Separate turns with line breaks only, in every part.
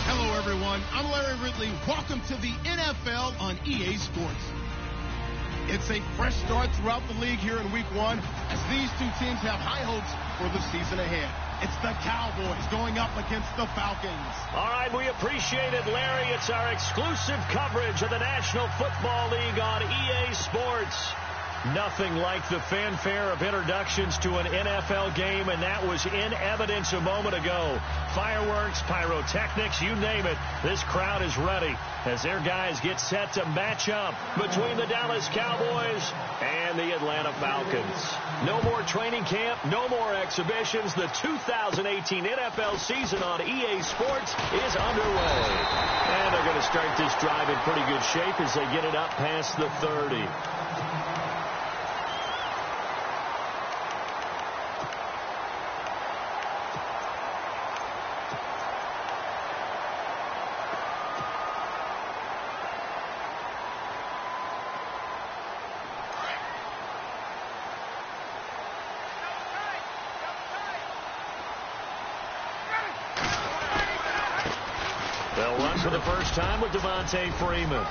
Hello, everyone. I'm Larry Ridley. Welcome to the NFL on EA Sports. It's a fresh start throughout the league here in Week 1 as these two teams have high hopes for the season ahead. It's the Cowboys going up against the Falcons.
All right, we appreciate it, Larry. It's our exclusive coverage of the National Football League on EA Sports. Nothing like the fanfare of introductions to an NFL game, and that was in evidence a moment ago. Fireworks, pyrotechnics, you name it. This crowd is ready as their guys get set to match up between the Dallas Cowboys and the Atlanta Falcons. No more training camp, no more exhibitions. The 2018 NFL season on EA Sports is underway. And they're going to start this drive in pretty good shape as they get it up past the 30. They'll run for the first time with Devontae Freeman.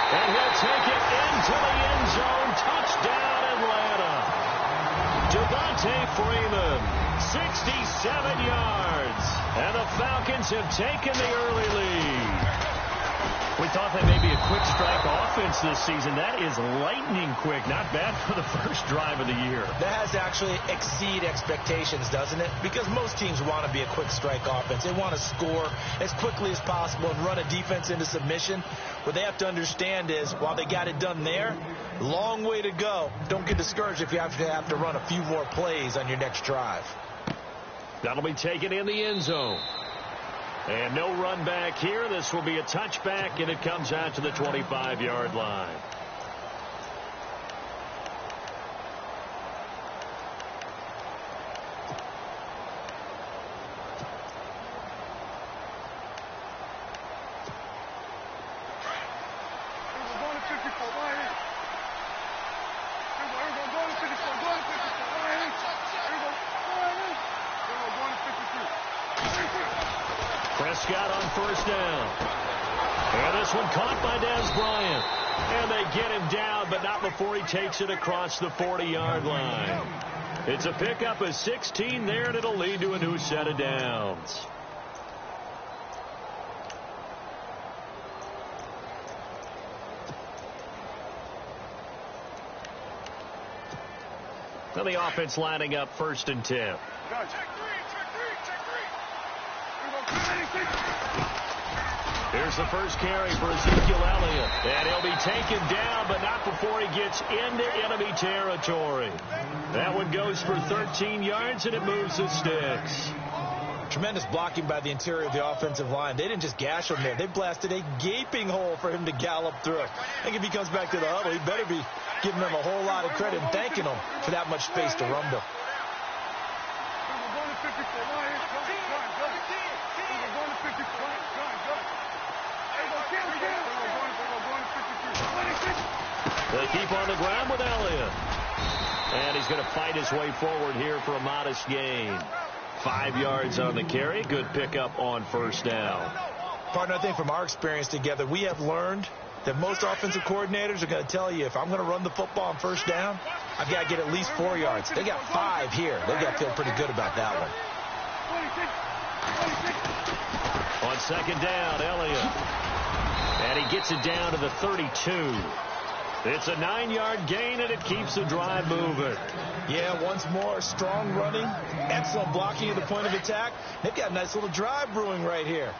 And he'll take it into the end zone. Touchdown, Atlanta. Devontae Freeman, 67 yards. And the Falcons have taken the early lead. We thought that may be a quick strike offense this season. That is lightning quick. Not bad for the first drive of the year.
That has to actually exceed expectations, doesn't it? Because most teams want to be a quick strike offense. They want to score as quickly as possible and run a defense into submission. What they have to understand is, while they got it done there, long way to go. Don't get discouraged if you have to run a few more plays on your next drive.
That'll be taken in the end zone. And no run back here. This will be a touchback, and it comes out to the 25-yard line. Prescott on first down. And this one caught by Dez Bryant. And they get him down, but not before he takes it across the 40-yard line. It's a pickup of 16 there, and it'll lead to a new set of downs. Now the offense lining up 1st and 10. Here's the first carry for Ezekiel Elliott. And he'll be taken down, but not before he gets into enemy territory. That one goes for 13 yards, and it moves the sticks.
Tremendous blocking by the interior of the offensive line. They didn't just gash him there. They blasted a gaping hole for him to gallop through. I think if he comes back to the huddle, he better be giving them a whole lot of credit and thanking them for that much space to rumble.
They keep on the ground with Elliott. And he's going to fight his way forward here for a modest gain. 5 yards on the carry. Good pickup on first down.
Partner, I think from our experience together, we have learned that most offensive coordinators are going to tell you, if I'm going to run the football on first down, I've got to get at least 4 yards. They got 5 here. They got to feel pretty good about that one.
On second down, Elliott. And he gets it down to the 32. It's a 9-yard gain, and it keeps the drive moving.
Yeah, once more, strong running, excellent blocking at the point of attack. They've got a nice little drive brewing right here.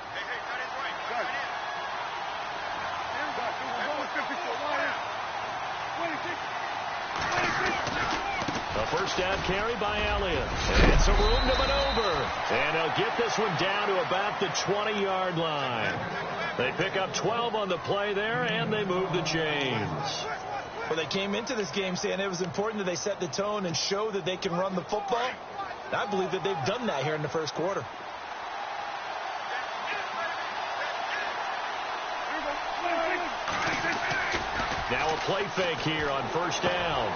A first down carry by Elliott. And some room to maneuver. And they'll get this one down to about the 20-yard line. They pick up 12 on the play there, and they move the chains.
Well, they came into this game saying it was important that they set the tone and show that they can run the football. And I believe that they've done that here in the first quarter.
Now a play fake here on first down.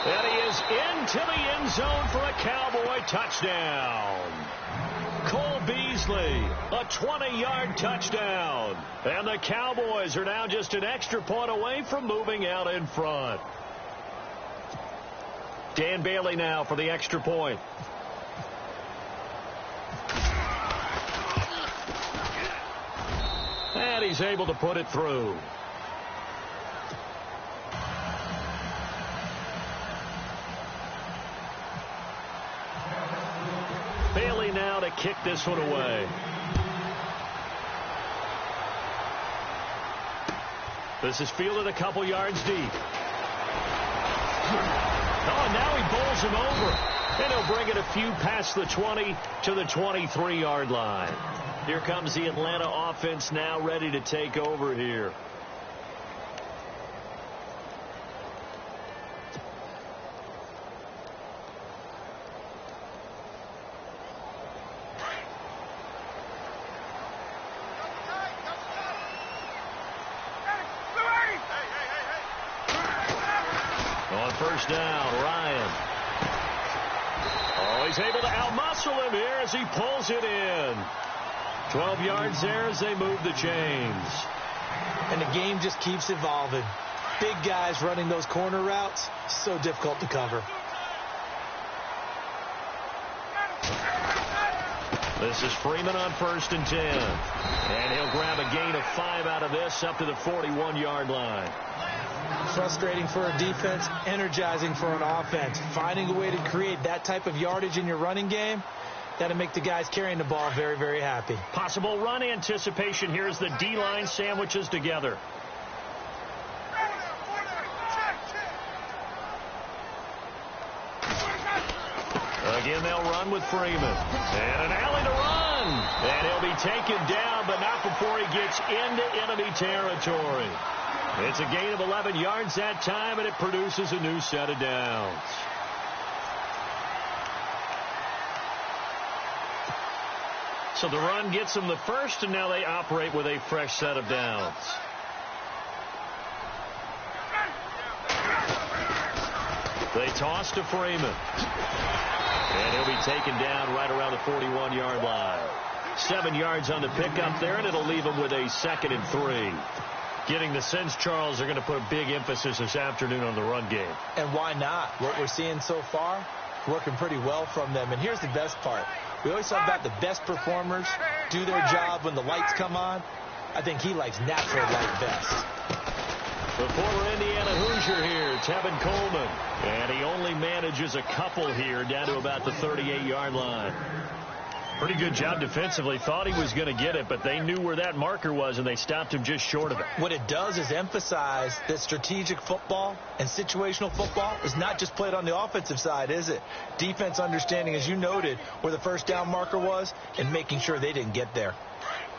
And he is into the end zone for a Cowboy touchdown. Cole Beasley, a 20-yard touchdown. And the Cowboys are now just an extra point away from moving out in front. Dan Bailey now for the extra point. And he's able to put it through. Bailey now to kick this one away. This is fielded a couple yards deep. Oh, and now he bowls him over. And he'll bring it a few past the 20 to the 23-yard line. Here comes the Atlanta offense now ready to take over here. On first down, Ryan. Oh, he's able to outmuscle him here as he pulls it in. 12 yards there as they move the chains.
And the game just keeps evolving. Big guys running those corner routes, so difficult to cover.
This is Freeman on first and 10. And he'll grab a gain of 5 out of this up to the 41-yard line.
Frustrating for a defense, energizing for an offense. Finding a way to create that type of yardage in your running game, that'll make the guys carrying the ball very, very happy.
Possible run anticipation here as the D-line sandwiches together. Again, they'll run with Freeman. And an alley to run. And he'll be taken down, but not before he gets into enemy territory. It's a gain of 11 yards that time, and it produces a new set of downs. So the run gets them the first, and now they operate with a fresh set of downs. They toss to Freeman. And he'll be taken down right around the 41-yard line. 7 yards on the pickup there, and it'll leave them with a 2nd and 3. Getting the sense, Charles, they're going to put a big emphasis this afternoon on the run game.
And why not? What we're seeing so far, working pretty well from them. And here's the best part. We always talk about the best performers do their job when the lights come on. I think he likes natural light best.
The former Indiana Hoosier here, Tevin Coleman. And he only manages a couple here down to about the 38-yard line. Pretty good job defensively. Thought he was going to get it, but they knew where that marker was, and they stopped him just short of it.
What it does is emphasize that strategic football and situational football is not just played on the offensive side, is it? Defense understanding, as you noted, where the first down marker was and making sure they didn't get there.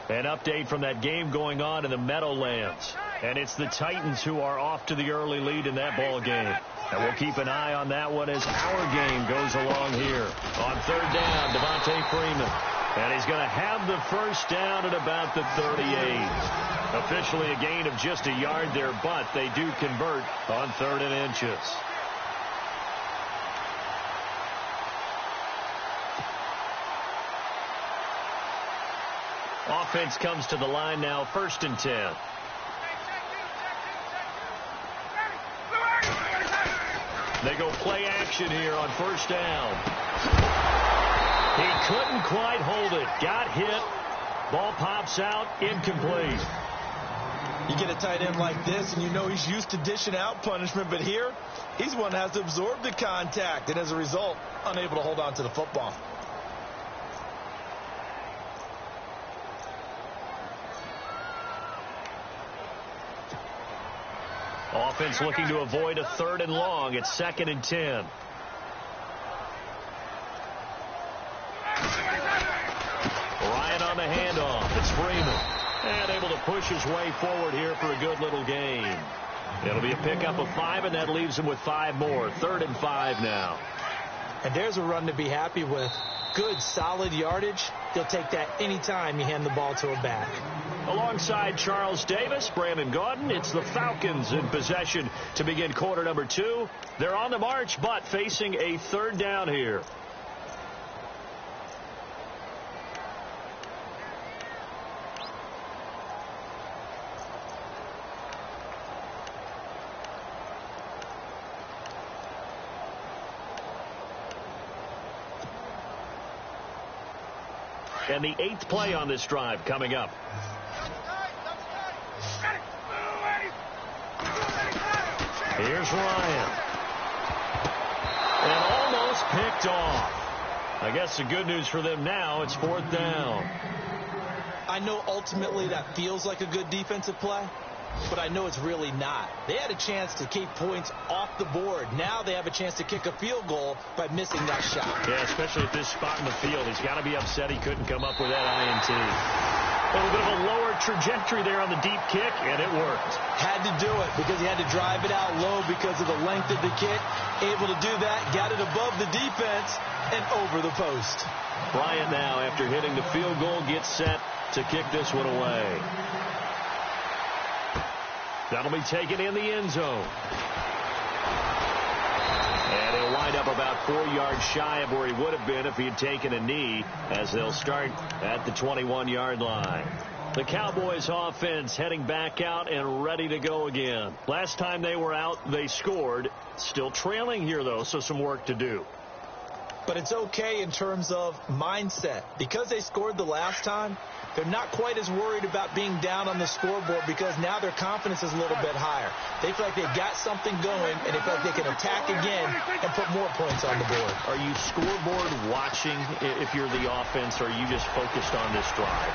An update from that game going on in the Meadowlands. And it's the Titans who are off to the early lead in that ball game. And we'll keep an eye on that one as our game goes along here. On third down, Devontae Freeman. And he's going to have the first down at about the 38. Officially a gain of just a yard there, but they do convert on 3rd and inches. Offense comes to the line now, 1st and 10. They go play action here on first down. He couldn't quite hold it. Got hit. Ball pops out. Incomplete.
You get a tight end like this, and you know he's used to dishing out punishment, but here, he's one that has to absorb the contact, and as a result, unable to hold on to the football.
Offense looking to avoid a 3rd and long. It's 2nd and 10. Ryan on the handoff. It's Freeman. And able to push his way forward here for a good little gain. It'll be a pickup of 5, and that leaves him with 5 more. 3rd and 5 now.
And there's a run to be happy with. Good, solid yardage. He'll take that anytime you hand the ball to a back.
Alongside Charles Davis, Brandon Gaudin, it's the Falcons in possession to begin quarter number 2. They're on the march, but facing a 3rd down here. And the 8th play on this drive coming up. Here's Ryan. And almost picked off. I guess the good news for them now, it's 4th down.
I know ultimately that feels like a good defensive play, but I know it's really not. They had a chance to keep points off the board. Now they have a chance to kick a field goal by missing that shot.
Yeah, especially at this spot in the field. He's got to be upset he couldn't come up with that INT. A little bit of a lower trajectory there on the deep kick, and it worked.
Had to do it because he had to drive it out low because of the length of the kick. Able to do that, got it above the defense and over the post.
Bryant now, after hitting the field goal, gets set to kick this one away. That'll be taken in the end zone. And he'll wind up about 4 yards shy of where he would have been if he had taken a knee, as they'll start at the 21-yard line. The Cowboys offense heading back out and ready to go again. Last time they were out, they scored. Still trailing here, though, so some work to do.
But it's okay in terms of mindset. Because they scored the last time, they're not quite as worried about being down on the scoreboard because now their confidence is a little bit higher. They feel like they've got something going, and they feel like they can attack again and put more points on the board.
Are you scoreboard watching if you're the offense, or are you just focused on this drive?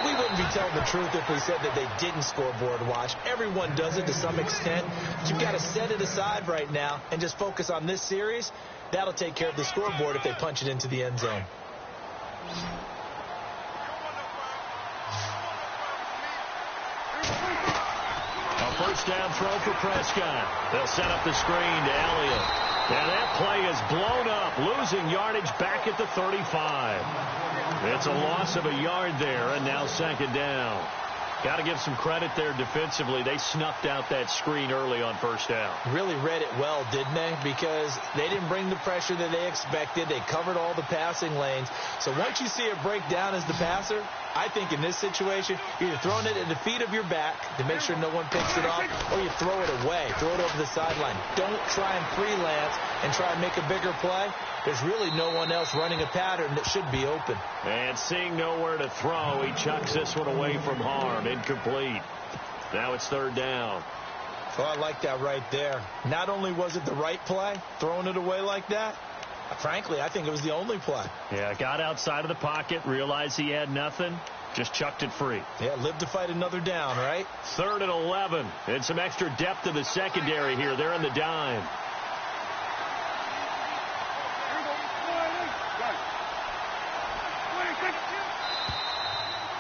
We wouldn't be telling the truth if we said that they didn't scoreboard watch. Everyone does it to some extent. But you've got to set it aside right now and just focus on this series. That'll take care of the scoreboard if they punch it into the end zone.
A first down throw for Prescott. They'll set up the screen to Elliott. And that play is blown up, losing yardage back at the 35. It's a loss of a yard there, and now 2nd down. Got to give some credit there defensively. They snuffed out that screen early on 1st down.
Really read it well, didn't they? Because they didn't bring the pressure that they expected. They covered all the passing lanes. So once you see it break down as the passer, I think in this situation, you're either throwing it at the feet of your back to make sure no one picks it off, or you throw it away, throw it over the sideline. Don't try and freelance and try and make a bigger play. There's really no one else running a pattern that should be open.
And seeing nowhere to throw, he chucks this one away from harm. Incomplete. Now it's 3rd down.
Well, I like that right there. Not only was it the right play, throwing it away like that, frankly, I think it was the only play.
Yeah, got outside of the pocket, realized he had nothing, just chucked it free.
Yeah, live to fight another down, right?
3rd and 11. And some extra depth to the secondary here. They're in the dime.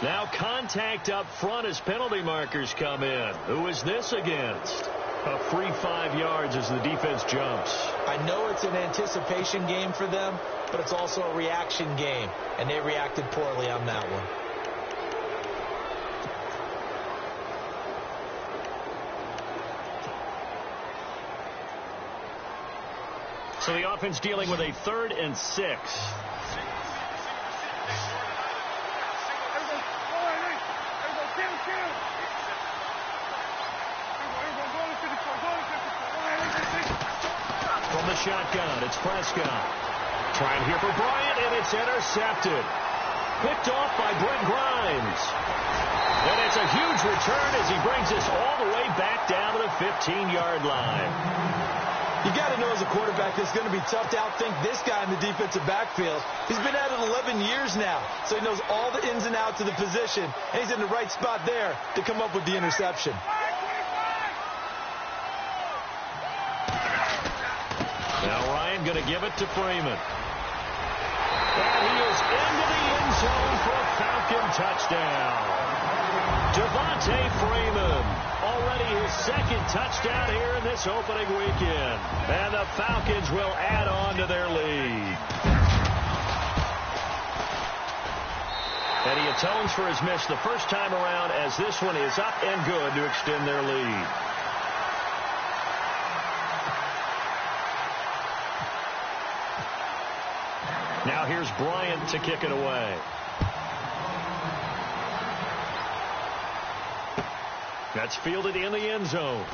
Now contact up front as penalty markers come in. Who is this against? A free 5 yards as the defense jumps.
I know it's an anticipation game for them, but it's also a reaction game, and they reacted poorly on that one.
So the offense dealing with a 3rd and 6. From the shotgun, it's Prescott. Trying here for Bryant, and it's intercepted. Picked off by Brent Grimes. And it's a huge return as he brings us all the way back down to the 15-yard line.
You got to know as a quarterback it's going to be tough to outthink this guy in the defensive backfield. He's been at it 11 years now, so he knows all the ins and outs of the position, and he's in the right spot there to come up with the interception.
Now Ryan going to give it to Freeman. And he is into the end zone for a Falcon touchdown. Devontae Freeman, already his second touchdown here in this opening weekend. And the Falcons will add on to their lead. And he atones for his miss the first time around as this one is up and good to extend their lead. Now here's Bryant to kick it away. That's fielded in the end zone.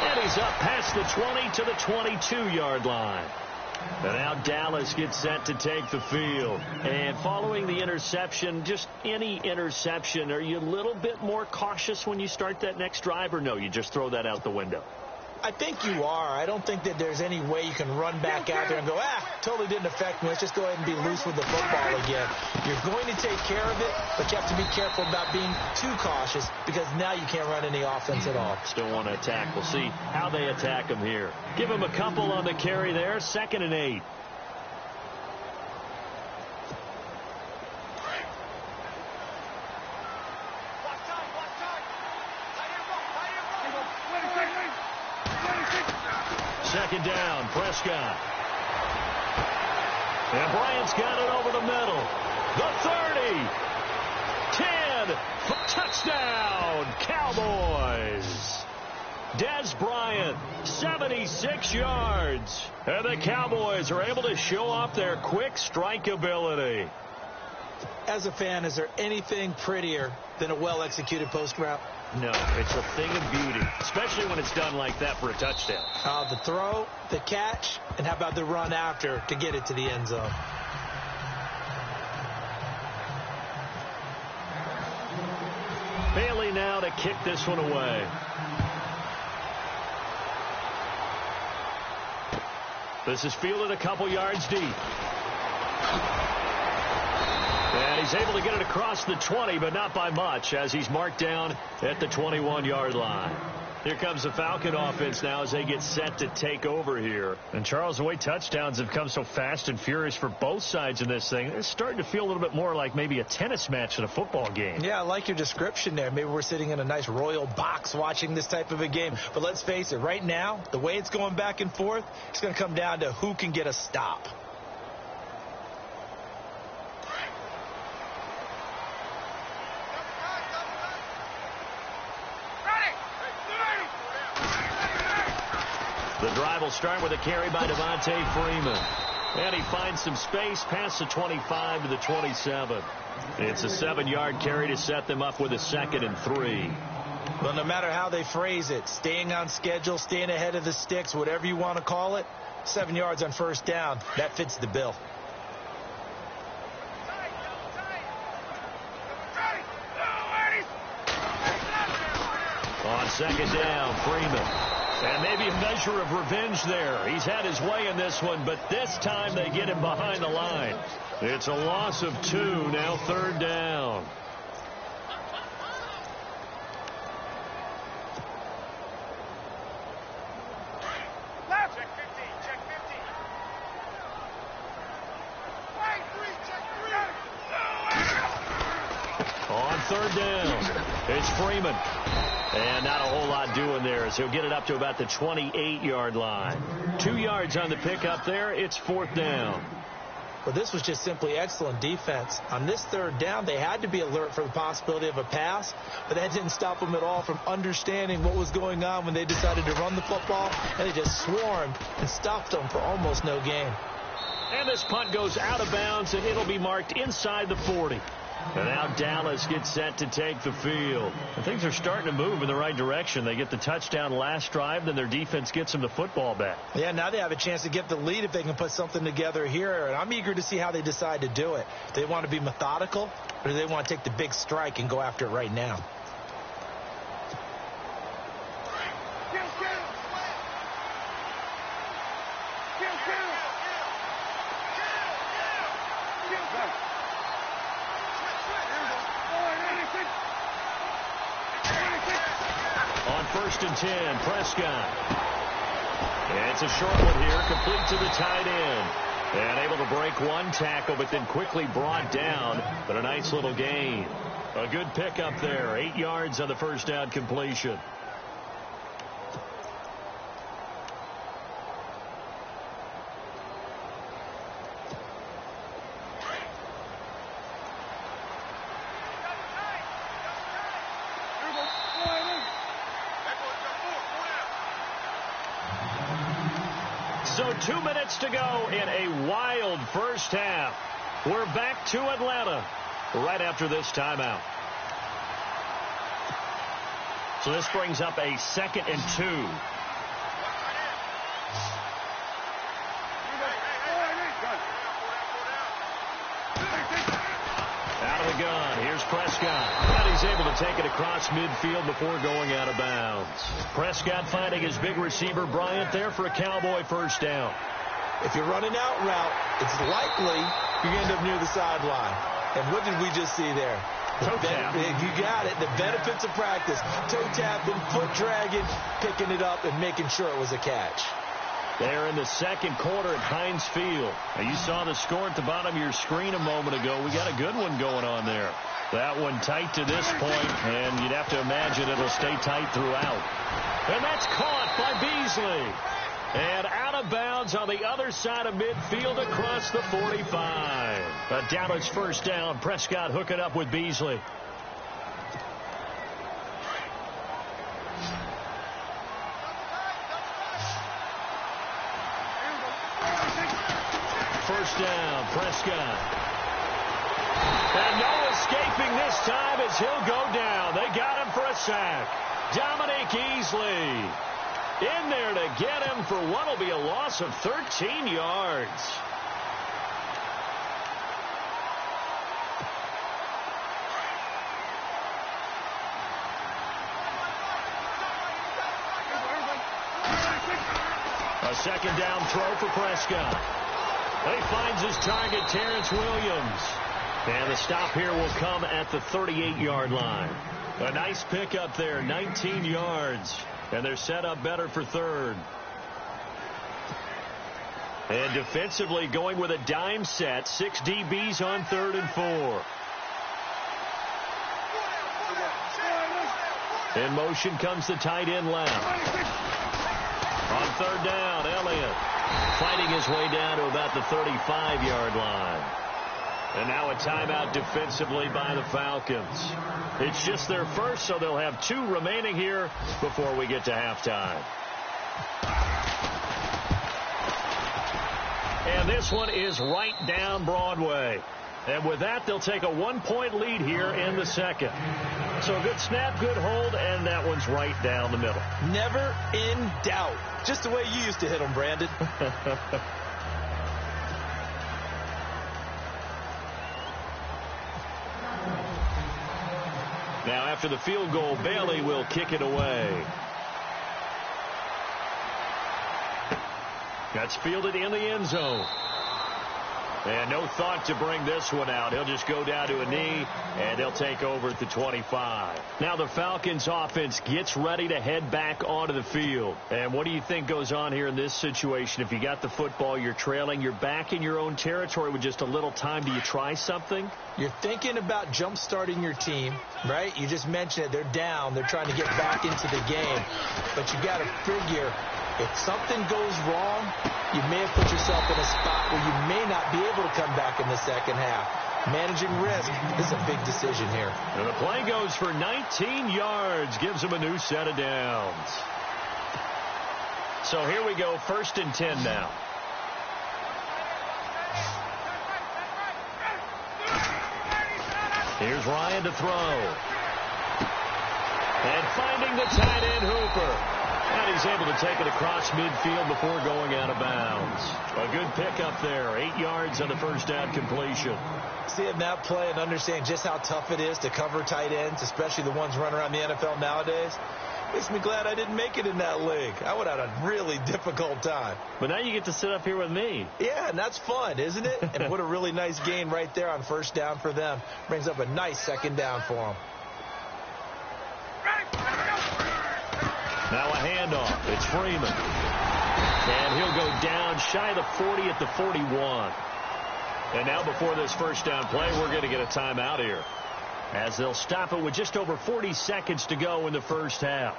And he's up past the 20 to the 22-yard line. And now Dallas gets set to take the field. And following the interception, just any interception, are you a little bit more cautious when you start that next drive, or no, you just throw that out the window?
I think you are. I don't think that there's any way you can run back out there and go, totally didn't affect me. Let's just go ahead and be loose with the football again. You're going to take care of it, but you have to be careful about being too cautious because now you can't run any offense at all.
Still want to attack. We'll see how they attack him here. Give him a couple on the carry there. 2nd and 8. Second down, Prescott. And Bryant's got it over the middle. The 30. 10. Touchdown, Cowboys. Des Bryant, 76 yards. And the Cowboys are able to show off their quick strike ability.
As a fan, is there anything prettier than a well-executed post route?
No, it's a thing of beauty, especially when it's done like that for a touchdown.
The throw, the catch, and how about the run after to get it to the end zone?
Bailey now to kick this one away. This is fielded a couple yards deep. And he's able to get it across the 20, but not by much, as he's marked down at the 21-yard line. Here comes the Falcon offense now as they get set to take over here. And, Charles, the way touchdowns have come so fast and furious for both sides in this thing, it's starting to feel a little bit more like maybe a tennis match in a football game.
Yeah, I like your description there. Maybe we're sitting in a nice royal box watching this type of a game. But let's face it, right now, the way it's going back and forth, it's going to come down to who can get a stop.
The drive will start with a carry by Devontae Freeman. And he finds some space past the 25 to the 27. It's a 7-yard carry to set them up with a 2nd and 3.
Well, no matter how they phrase it, staying on schedule, staying ahead of the sticks, whatever you want to call it, 7 yards on first down, that fits the bill.
On 2nd down, Freeman. And maybe a measure of revenge there. He's had his way in this one, but this time they get him behind the line. It's a loss of 2, now 3rd down.
Check 15. Right, 3, check 3.
On 3rd down, it's Freeman. And not a whole lot doing there as he'll get it up to about the 28-yard line. 2 yards on the pickup there. It's 4th down.
Well, this was just simply excellent defense. On this 3rd down, they had to be alert for the possibility of a pass, but that didn't stop them at all from understanding what was going on when they decided to run the football, and they just swarmed and stopped them for almost no gain.
And this punt goes out of bounds, and it'll be marked inside the 40. And now Dallas gets set to take the field. And things are starting to move in the right direction. They get the touchdown last drive, then their defense gets them the football back.
Yeah, now they have a chance to get the lead if they can put something together here. And I'm eager to see how they decide to do it. Do they want to be methodical, or do they want to take the big strike and go after it right now?
On 1st and 10, Prescott. It's a short one here, complete to the tight end. And able to break one tackle, but then quickly brought down. But a nice little gain. A good pickup there. 8 yards on the first down completion. So 2 minutes to go in a wild first half. We're back to Atlanta right after this timeout. So this brings up a 2nd and 2. Out of the gun. Here's Prescott. And he's able to take it across midfield before going out of bounds. Prescott finding his big receiver Bryant there for a Cowboy first down.
If you're running out route, it's likely you're going to end up near the sideline. And what did we just see there?
Toe tap.
You got it. The benefits of practice. Toe tapping, foot dragging, picking it up, and making sure it was a catch.
There in the second quarter at Heinz Field. Now you saw the score at the bottom of your screen a moment ago. We got a good one going on there. That one tight to this point, and you'd have to imagine it'll stay tight throughout. And that's caught by Beasley. And out of bounds on the other side of midfield across the 45. A Dallas first down. Prescott hooking up with Beasley. First down, Prescott. And no escaping this time as he'll go down. They got him for a sack. Dominique Easley in there to get him for what will be a loss of 13 yards. A second down throw for Prescott. He finds his target, Terrence Williams. And the stop here will come at the 38-yard line. A nice pickup there, 19 yards. And they're set up better for third. And defensively going with a dime set. 6 DBs on 3rd and 4. In motion comes the tight end left. On 3rd down, Elliott fighting his way down to about the 35-yard line. And now a timeout defensively by the Falcons. It's just their first, so they'll have 2 remaining here before we get to halftime. And this one is right down Broadway. And with that, they'll take a 1-point lead here in the second. So good snap, good hold, and that one's right down the middle.
Never in doubt. Just the way you used to hit them, Brandon.
Now after the field goal, Bailey will kick it away. That's fielded in the end zone. And no thought to bring this one out. He'll just go down to a knee, and they'll take over at the 25. Now the Falcons offense gets ready to head back onto the field. And what do you think goes on here in this situation? If you got the football, you're trailing, you're back in your own territory with just a little time. Do you try something?
You're thinking about jump-starting your team, right? You just mentioned it. They're down. They're trying to get back into the game. But you got to figure, if something goes wrong, you may have put yourself in a spot where you may not be able to come back in the second half. Managing risk is a big decision here.
And the play goes for 19 yards, gives them a new set of downs. So here we go, 1st and 10 now. Here's Ryan to throw. And finding the tight end Hooper. And he's able to take it across midfield before going out of bounds. A good pickup there. 8 yards on the first down completion.
Seeing that play and understand just how tough it is to cover tight ends, especially the ones running around the NFL nowadays, makes me glad I didn't make it in that league. I would have had a really difficult time.
But now you get to sit up here with me.
Yeah, and that's fun, isn't it? And what a really nice gain right there on first down for them. Brings up a nice second down for them.
Now a handoff. It's Freeman. And he'll go down shy of the 40 at the 41. And now before this first down play, we're going to get a timeout here, as they'll stop it with just over 40 seconds to go in the first half.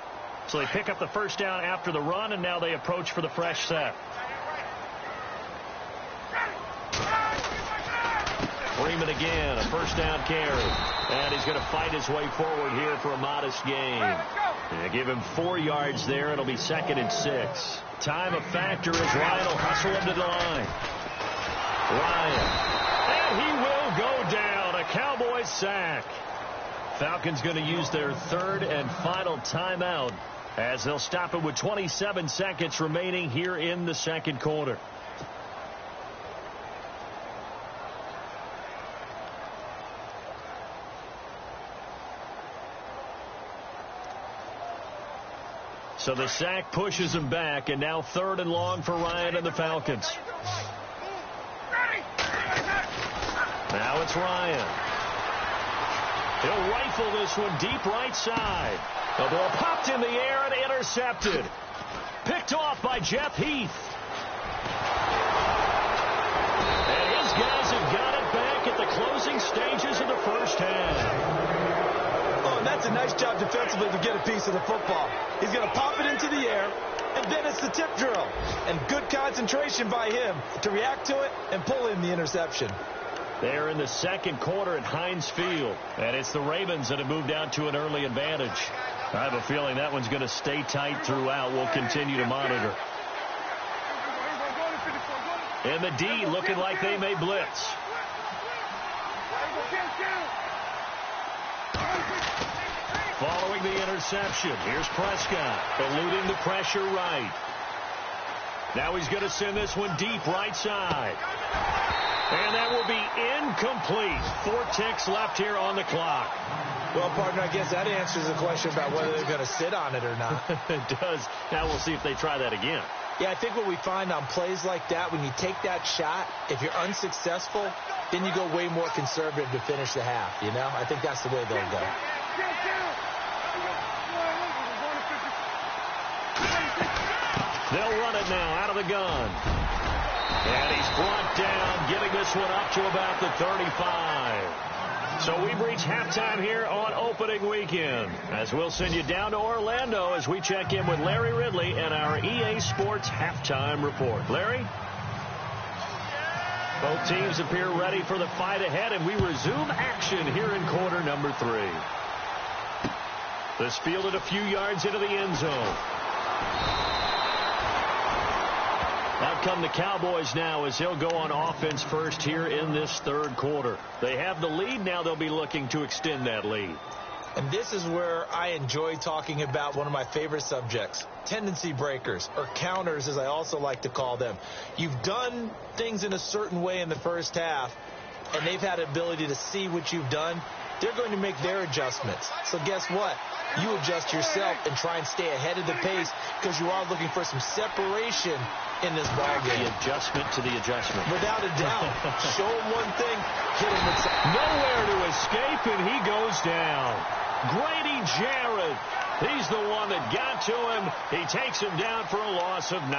So they pick up the first down after the run, and now they approach for the fresh set. Freeman again, a first down carry. And he's going to fight his way forward here for a modest gain. And give him 4 yards there. It'll be 2nd and 6. Time of factor as Ryan will hustle him to the line. Ryan. And he will go down. A Cowboys sack. Falcons going to use their 3rd and final timeout, as they'll stop it with 27 seconds remaining here in the second quarter. So the sack pushes him back, and now 3rd and long for Ryan and the Falcons. Now it's Ryan. He'll rifle this one deep right side. The ball popped in the air and intercepted. Picked off by Jeff Heath. And his guys have got it back at the closing stages of the first half.
Oh, and that's a nice job defensively to get a piece of the football. He's going to pop it into the air, and then it's the tip drill. And good concentration by him to react to it and pull in the interception.
They're in the second quarter at Heinz Field, and it's the Ravens that have moved out to an early advantage. I have a feeling that one's going to stay tight throughout. We'll continue to monitor. And the D looking like they may blitz. Following the interception, here's Prescott, eluding the pressure right. Now he's going to send this one deep right side. And that will be incomplete. 4 ticks left here on the clock.
Well, partner, I guess that answers the question about whether they're going to sit on it or not.
It does. Now we'll see if they try that again.
Yeah, I think what we find on plays like that, when you take that shot, if you're unsuccessful, then you go way more conservative to finish the half, you know? I think that's the way they'll go.
They'll run it now out of the gun. And he's brought down, getting this one up to about the 35. So we've reached halftime here on opening weekend, as we'll send you down to Orlando as we check in with Larry Ridley and our EA Sports halftime report. Larry? Both teams appear ready for the fight ahead, and we resume action here in quarter number 3. This fielded a few yards into the end zone. Out come the Cowboys now as they'll go on offense first here in this third quarter. They have the lead. Now they'll be looking to extend that lead.
And this is where I enjoy talking about one of my favorite subjects, tendency breakers, or counters as I also like to call them. You've done things in a certain way in the first half, and they've had ability to see what you've done. They're going to make their adjustments. So guess what? You adjust yourself and try and stay ahead of the pace because you are looking for some separation in this ball game.
The adjustment to the adjustment.
Without a doubt. Show him one thing, hit him with something.
Nowhere to escape, and he goes down. Grady Jarrett. He's the one that got to him. He takes him down for a loss of 9.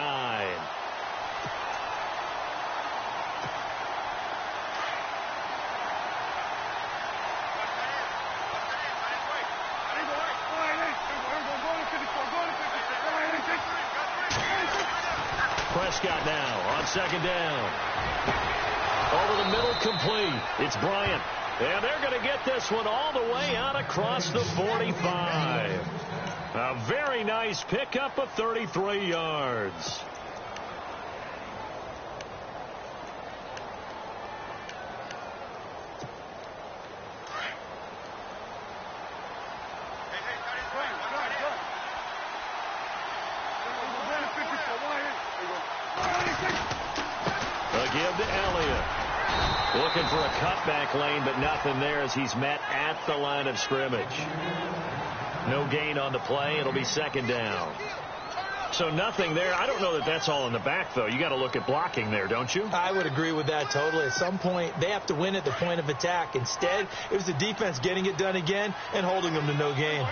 Prescott now on second down. Over the middle, complete. It's Bryant. And they're going to get this one all the way out across the 45. A very nice pickup of 33 yards. looking for a cutback lane, but nothing there as he's met at the line of scrimmage. No gain on the play. It'll be second down. So nothing there. I don't know that that's all in the back, though. You got to look at blocking there, don't you?
I would agree with that totally. At some point, they have to win at the point of attack. Instead, it was the defense getting it done again and holding them to no gain.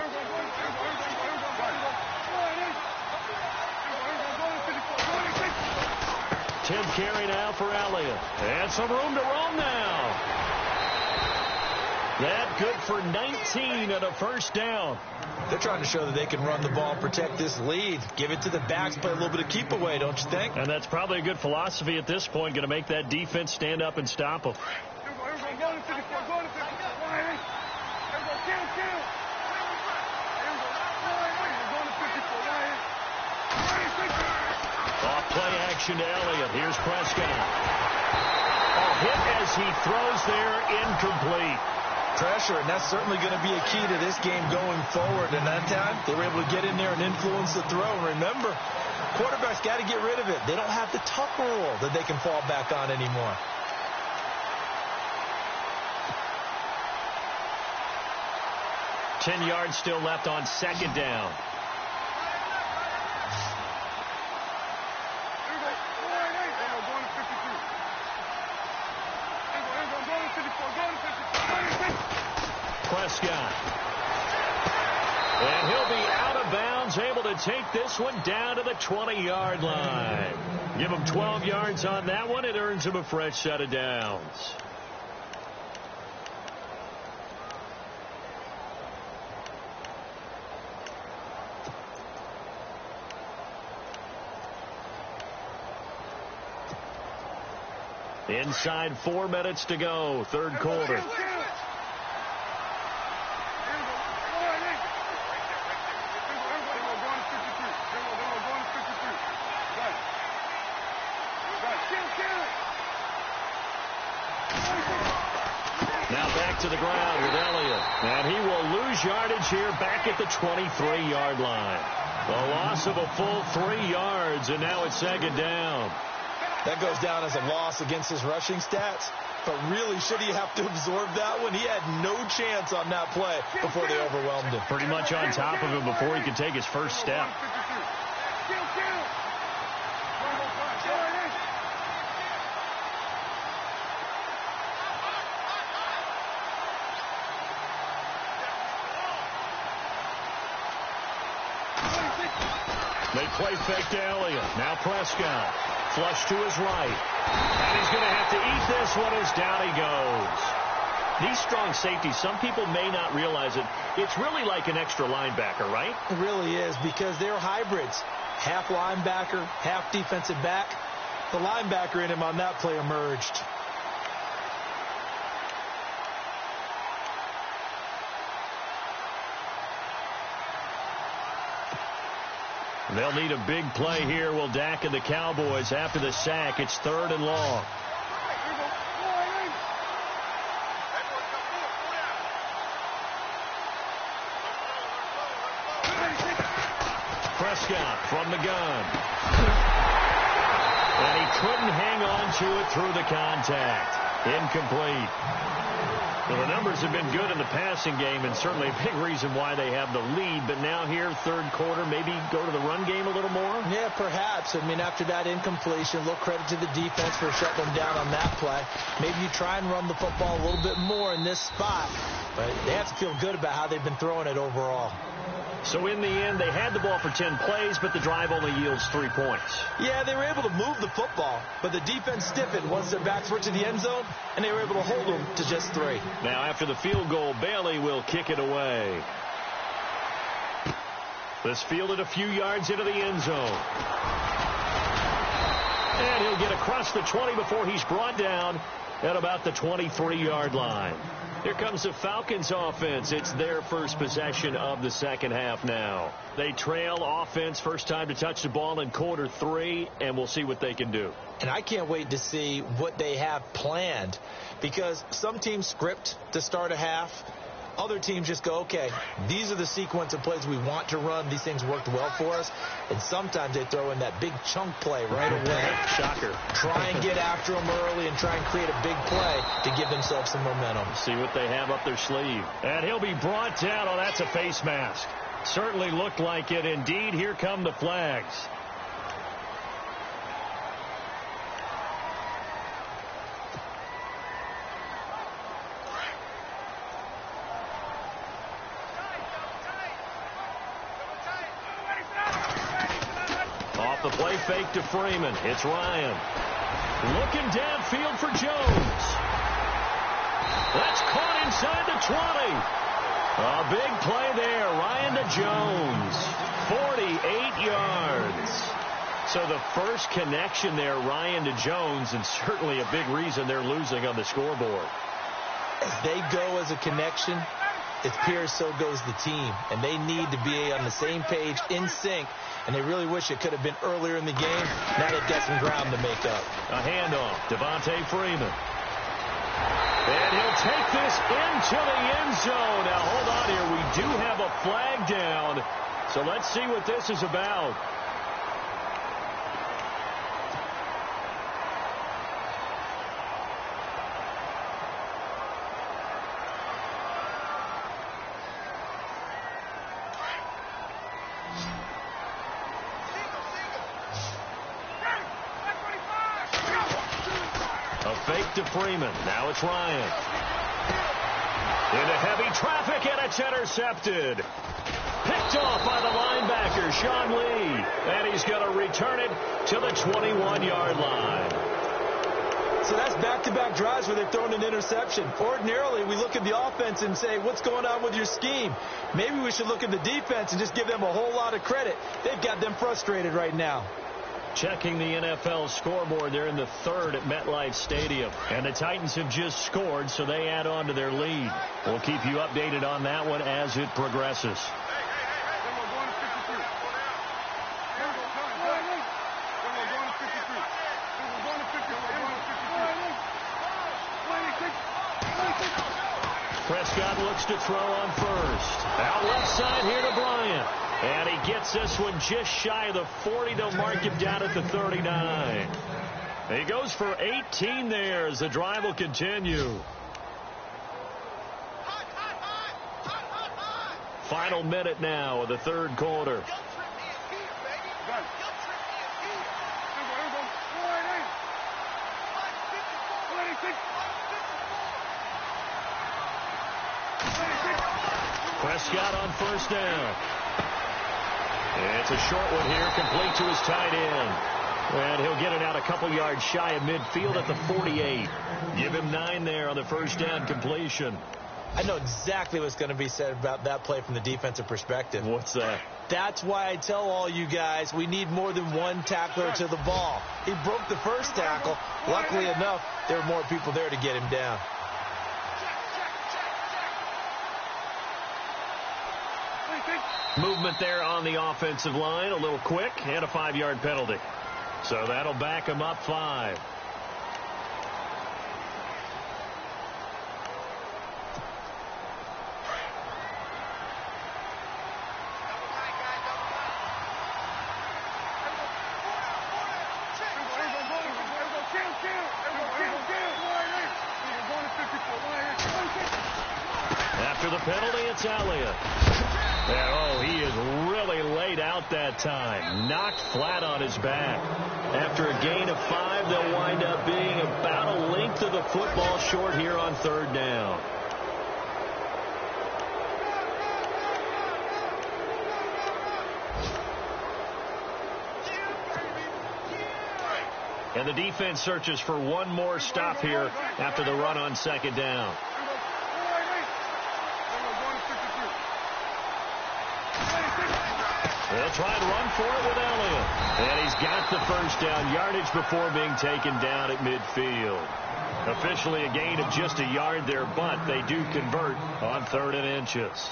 Tim carry now for Elliott. And some room to roam now. That good for 19 and a first down.
They're trying to show that they can run the ball and protect this lead. Give it to the backs, play a little bit of keep away, don't you think?
And that's probably a good philosophy at this point, going to make that defense stand up and stop them. Off play action to Elliott. Here's Prescott. A hit as he throws there, incomplete.
Pressure, and that's certainly going to be a key to this game going forward. And that time, they were able to get in there and influence the throw. And remember, quarterbacks got to get rid of it. They don't have the tuck rule that they can fall back on anymore.
Ten yards still left on second down. Prescott. And he'll be out of bounds, able to take this one down to the 20-yard line. Give him 12 yards on that one. It earns him a fresh set of downs. Inside 4 minutes to go, third quarter. Now back to the ground with Elliott. And he will lose yardage here back at the 23-yard line. A loss of a full 3 yards, and now it's second down.
That goes down as a loss against his rushing stats. But really, should he have to absorb that one? He had no chance on that play before they overwhelmed him.
Pretty much on top of him before he could take his first step. They play fake to Elliott. Now Prescott. Flush to his right. And he's going to have to eat this one as down he goes. These strong safeties, some people may not realize it. It's really like an extra linebacker, right?
It really is, because they're hybrids. Half linebacker, half defensive back. The linebacker in him on that play emerged.
They'll need a big play here. Will Dak and the Cowboys after the sack. It's third and long. Prescott from the gun. And he couldn't hang on to it through the contact. Incomplete. Well, the numbers have been good in the passing game, and certainly a big reason why they have the lead. But now here, third quarter, maybe go to the run game a little more?
Yeah, perhaps. I mean, after that incompletion, a little credit to the defense for shutting them down on that play. Maybe you try and run the football a little bit more in this spot. But they have to feel good about how they've been throwing it overall.
So in the end, they had the ball for 10 plays, but the drive only yields 3 points.
Yeah, they were able to move the football, but the defense stiffened once their backs were to the end zone, and they were able to hold them to just 3.
Now, after the field goal, Bailey will kick it away. This fielded a few yards into the end zone. And he'll get across the 20 before he's brought down at about the 23-yard line. Here comes the Falcons offense. It's their first possession of the second half now. They trail offense, first time to touch the ball in quarter 3, and we'll see what they can do.
And I can't wait to see what they have planned, because some teams script to start a half. Other teams just go, okay, these are the sequence of plays we want to run. These things worked well for us. And sometimes they throw in that big chunk play right away.
Shocker.
Try and get after them early and try and create a big play to give themselves some momentum.
See what they have up their sleeve. And he'll be brought down. Oh, that's a face mask. Certainly looked like it. Indeed, here come the flags. Off the play fake to Freeman. It's Ryan. Looking downfield for Jones. That's caught inside the 20. A big play there. Ryan to Jones. 48 yards. So the first connection there, Ryan to Jones, and certainly a big reason they're losing on the scoreboard.
As they go as a connection, it appears so goes the team. And they need to be on the same page, in sync. And they really wish it could have been earlier in the game. Now they've got some ground to make up.
A handoff. Devontae Freeman. And he'll take this into the end zone. Now, hold on here. We do have a flag down. So let's see what this is about. Fake to Freeman. Now it's Ryan. Into heavy traffic, and it's intercepted. Picked off by the linebacker, Sean Lee. And he's going to return it to the 21-yard line.
So that's back-to-back drives where they're throwing an interception. Ordinarily, we look at the offense and say, what's going on with your scheme? Maybe we should look at the defense and just give them a whole lot of credit. They've got them frustrated right now.
Checking the NFL scoreboard, they're in the third at MetLife Stadium. And the Titans have just scored, so they add on to their lead. We'll keep you updated on that one as it progresses. Prescott looks to throw on first. Out left side here to Bryant. And he gets this one just shy of the 40 to mark him down at the 39. He goes for 18 there as the drive will continue. Final minute now of the third quarter. Prescott on first down. It's a short one here, complete to his tight end. And he'll get it out a couple yards shy of midfield at the 48. Give him 9 there on the first down completion.
I know exactly what's going to be said about that play from the defensive perspective.
What's that?
That's why I tell all you guys we need more than one tackler to the ball. He broke the first tackle. Luckily enough, there were more people there to get him down.
Movement there on the offensive line, a little quick, and a 5-yard penalty. So that'll back him up 5. After the penalty, it's Elliott. And, oh, he is really laid out that time. Knocked flat on his back. After a gain of 5, they'll wind up being about a length of the football short here on third down. And the defense searches for one more stop here after the run on second down. They'll try and run for it with Elliott. And he's got the first down yardage before being taken down at midfield. Officially a gain of just a yard there, but they do convert on 3rd and inches.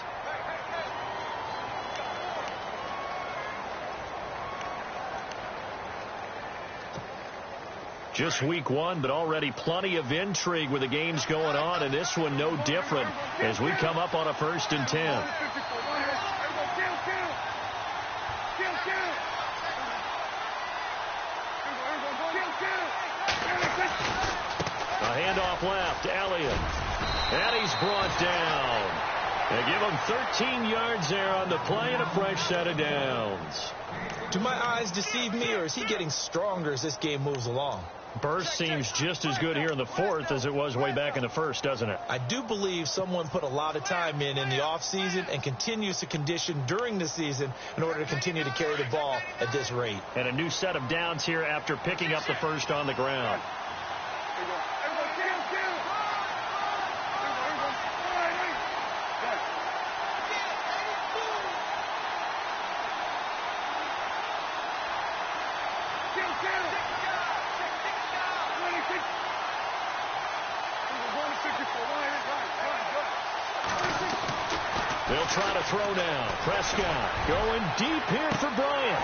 Just week 1, but already plenty of intrigue with the games going on, and this one no different as we come up on a 1st and 10. A handoff left, Elliott. And he's brought down. They give him 13 yards there on the play and a fresh set of downs.
Do my eyes deceive me, or is he getting stronger as this game moves along?
Burst seems just as good here in the 4th as it was way back in the 1st, doesn't it?
I do believe someone put a lot of time in the offseason and continues to condition during the season in order to continue to carry the ball at this rate.
And a new set of downs here after picking up the 1st on the ground. They'll try to throw now. Prescott going deep here for Bryant.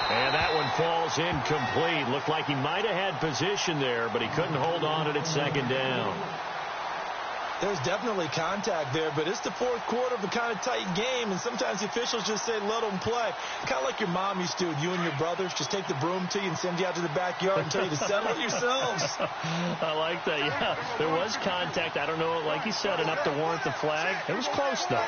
And that one falls incomplete. Looked like he might have had position there, but he couldn't hold on to it at 2nd down.
There's definitely contact there, but it's the 4th quarter of a kind of tight game, and sometimes the officials just say let them play. Kind of like your mom used to, you and your brothers, just take the broom to you and send you out to the backyard and tell you to settle it yourselves.
I like that, yeah. There was contact. I don't know, like you said, enough to warrant the flag. It was close, though.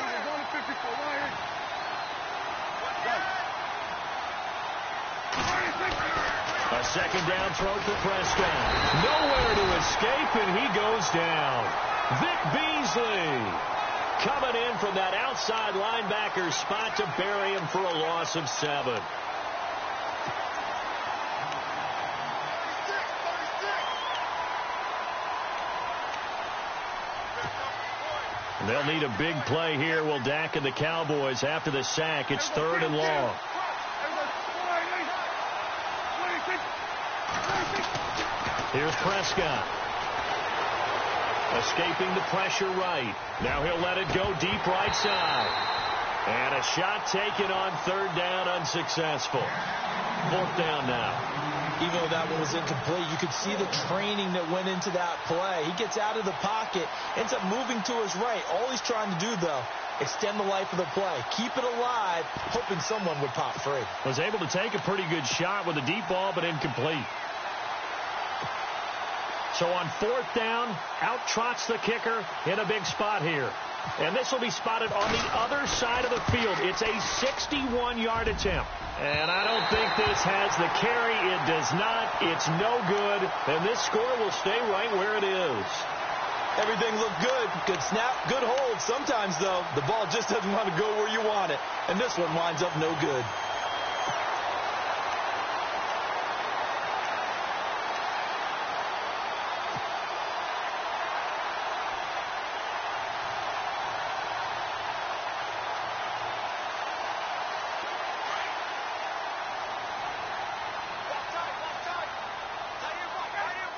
A 2nd down throw for Prescott. Nowhere to escape, and he goes down. Vic Beasley coming in from that outside linebacker spot to bury him for a loss of 7. They'll need a big play here. Will Dak and the Cowboys after the sack. It's 3rd and long. Here's Prescott. Escaping the pressure right. Now he'll let it go deep right side. And a shot taken on 3rd down, unsuccessful. 4th down now.
Even though that one was incomplete, you could see the training that went into that play. He gets out of the pocket, ends up moving to his right. All he's trying to do, though, extend the life of the play. Keep it alive, hoping someone would pop free.
Was able to take a pretty good shot with a deep ball, but incomplete. So on 4th down, out trots the kicker in a big spot here. And this will be spotted on the other side of the field. It's a 61-yard attempt. And I don't think this has the carry. It does not. It's no good. And this score will stay right where it is.
Everything looked good. Good snap, good hold. Sometimes, though, the ball just doesn't want to go where you want it. And this one winds up no good.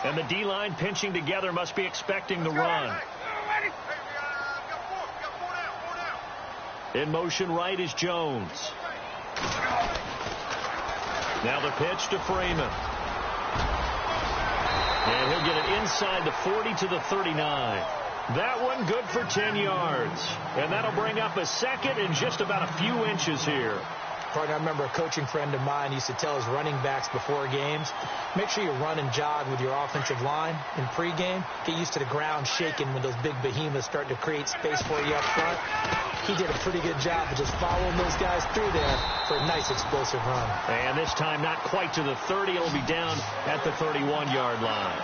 And the D-line pinching together must be expecting the run. In motion right is Jones. Now the pitch to Freeman. And he'll get it inside the 40 to the 39. That one good for 10 yards. And that'll bring up a 2nd and just about a few inches here.
Partner, I remember a coaching friend of mine used to tell his running backs before games, make sure you run and jog with your offensive line in pregame. Get used to the ground shaking when those big behemoths start to create space for you up front. He did a pretty good job of just following those guys through there for a nice explosive run.
And this time not quite to the 30. It'll be down at the 31-yard line.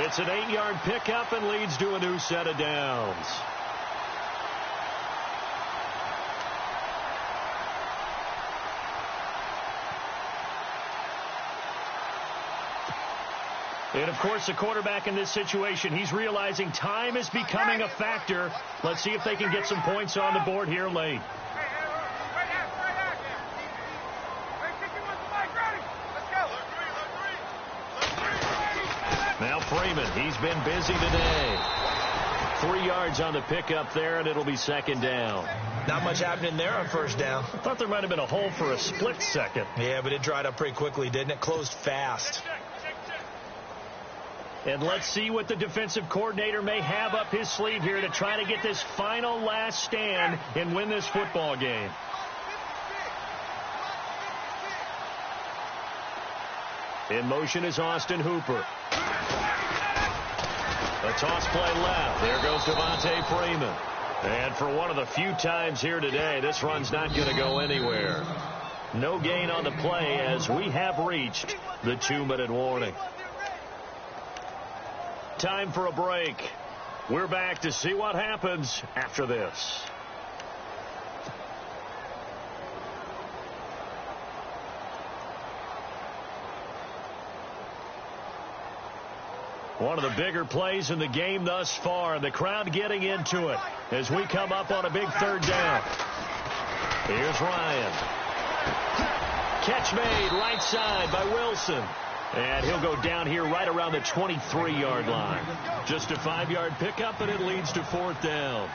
It's an 8-yard pickup and leads to a new set of downs. And, of course, the quarterback in this situation, he's realizing time is becoming a factor. Let's see if they can get some points on the board here late. Now Freeman, he's been busy today. 3 yards on the pickup there, and it'll be 2nd down.
Not much happening there on 1st down.
I thought there might have been a hole for a split second.
Yeah, but it dried up pretty quickly, didn't it? Closed fast.
And let's see what the defensive coordinator may have up his sleeve here to try to get this final last stand and win this football game. In motion is Austin Hooper. A toss play left. There goes Devontae Freeman. And for one of the few times here today, this run's not going to go anywhere. No gain on the play as we have reached the 2-minute warning. Time for a break. We're back to see what happens after this. One of the bigger plays in the game thus far. The crowd getting into it as we come up on a big third down. Here's Ryan. Catch made right side by Wilson. And he'll go down here right around the 23-yard line. Just a 5-yard pickup, and it leads to 4th down.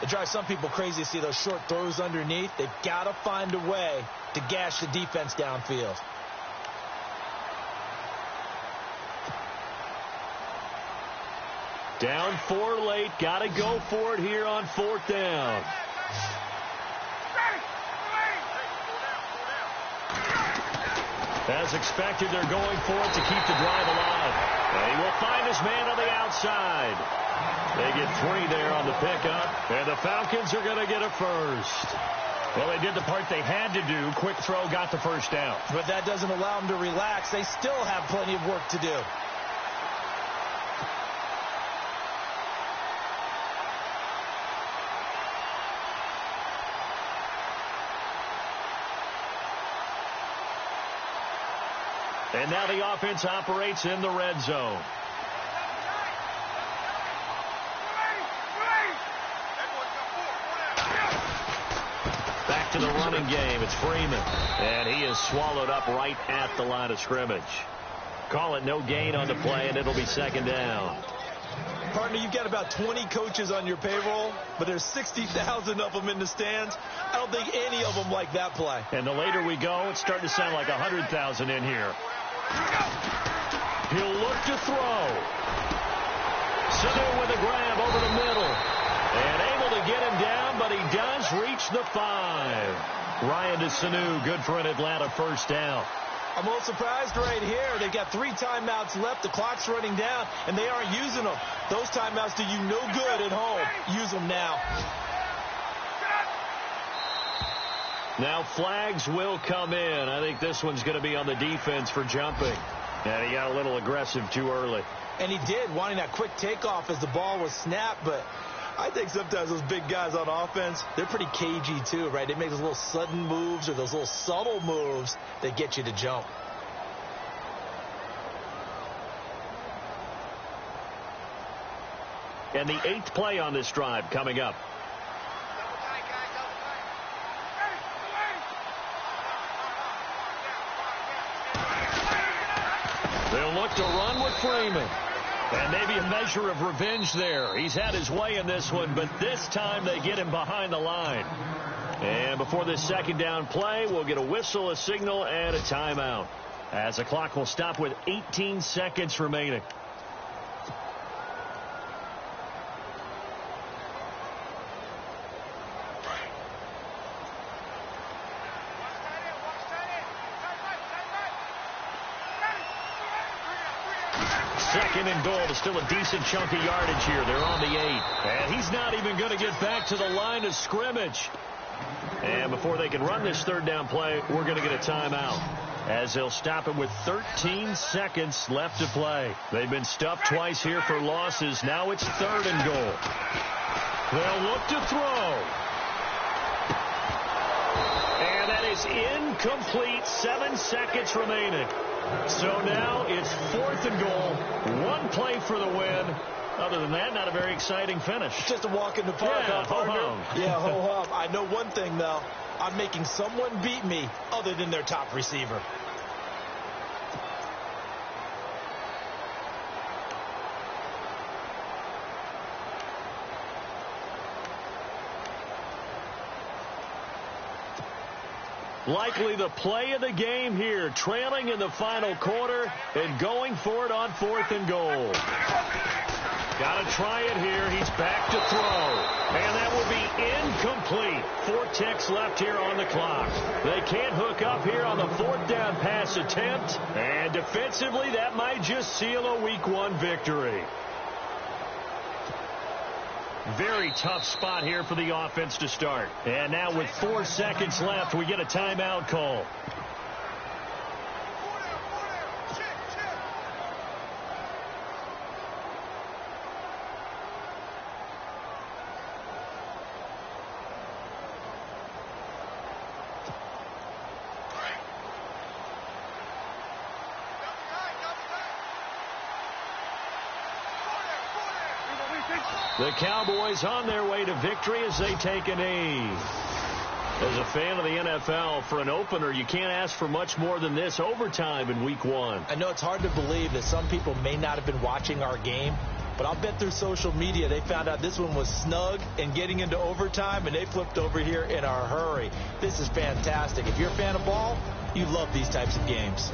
It drives some people crazy to see those short throws underneath. They've got to find a way to gash the defense downfield.
Down 4 late. Got to go for it here on 4th down. As expected, they're going for it to keep the drive alive. And he will find his man on the outside. They get 3 there on the pickup. And the Falcons are going to get a first. Well, they did the part they had to do. Quick throw, got the first down.
But that doesn't allow them to relax. They still have plenty of work to do.
And now the offense operates in the red zone. Back to the running game. It's Freeman. And he is swallowed up right at the line of scrimmage. Call it no gain on the play, and it'll be 2nd down.
Partner, you've got about 20 coaches on your payroll, but there's 60,000 of them in the stands. I don't think any of them like that play.
And the later we go, it's starting to sound like 100,000 in here. He'll look to throw. Sanu with a grab over the middle. And able to get him down, but he does reach the 5. Ryan to Sanu, good for an Atlanta first down.
I'm a little surprised right here. They've got 3 timeouts left. The clock's running down, and they aren't using them. Those timeouts do you no good at home. Use them now.
Now flags will come in. I think this one's going to be on the defense for jumping. And he got a little aggressive too early.
And he did, wanting that quick takeoff as the ball was snapped. But I think sometimes those big guys on offense, they're pretty cagey too, right? They make those little sudden moves or those little subtle moves that get you to jump.
And the 8th play on this drive coming up. They'll look to run with Freeman. And maybe a measure of revenge there. He's had his way in this one, but this time they get him behind the line. And before this 2nd down play, we'll get a whistle, a signal, and a timeout. As the clock will stop with 18 seconds remaining. Second and goal. Still a decent chunk of yardage here. They're on the 8. And he's not even going to get back to the line of scrimmage. And before they can run this 3rd down play, we're going to get a timeout. As they'll stop it with 13 seconds left to play. They've been stuffed twice here for losses. Now it's 3rd and goal. They'll look to throw. And that is incomplete. 7 seconds remaining. So now it's 4th and goal. 1 play for the win. Other than that, not a very exciting finish.
Just a walk in the park.
Yeah, ho-hum.
Yeah, ho-hum. I know one thing, though. I'm making someone beat me other than their top receiver.
Likely the play of the game here, trailing in the final quarter and going for it on 4th and goal. Got to try it here. He's back to throw. And that will be incomplete. 4 ticks left here on the clock. They can't hook up here on the 4th down pass attempt. And defensively, that might just seal a Week 1 victory. Very tough spot here for the offense to start. And now with 4 seconds left, we get a timeout call. The Cowboys on their way to victory as they take a knee. As a fan of the NFL, for an opener, you can't ask for much more than this overtime in Week 1.
I know it's hard to believe that some people may not have been watching our game, but I'll bet through social media they found out this one was snug and getting into overtime, and they flipped over here in a hurry. This is fantastic. If you're a fan of ball, you love these types of games.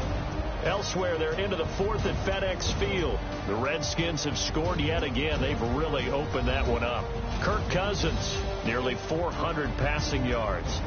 Elsewhere, they're into the 4th at FedEx Field. The Redskins have scored yet again. They've really opened that one up. Kirk Cousins, nearly 400 passing yards.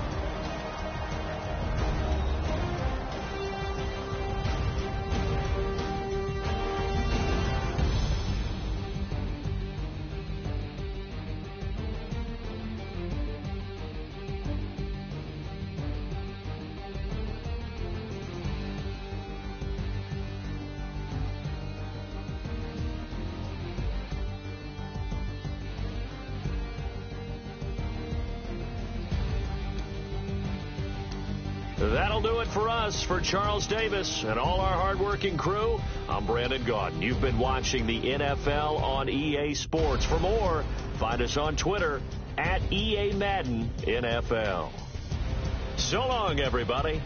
That'll do it for us. For Charles Davis and all our hardworking crew, I'm Brandon Gaudin. You've been watching the NFL on EA Sports. For more, find us on Twitter at EA Madden NFL. So long, everybody.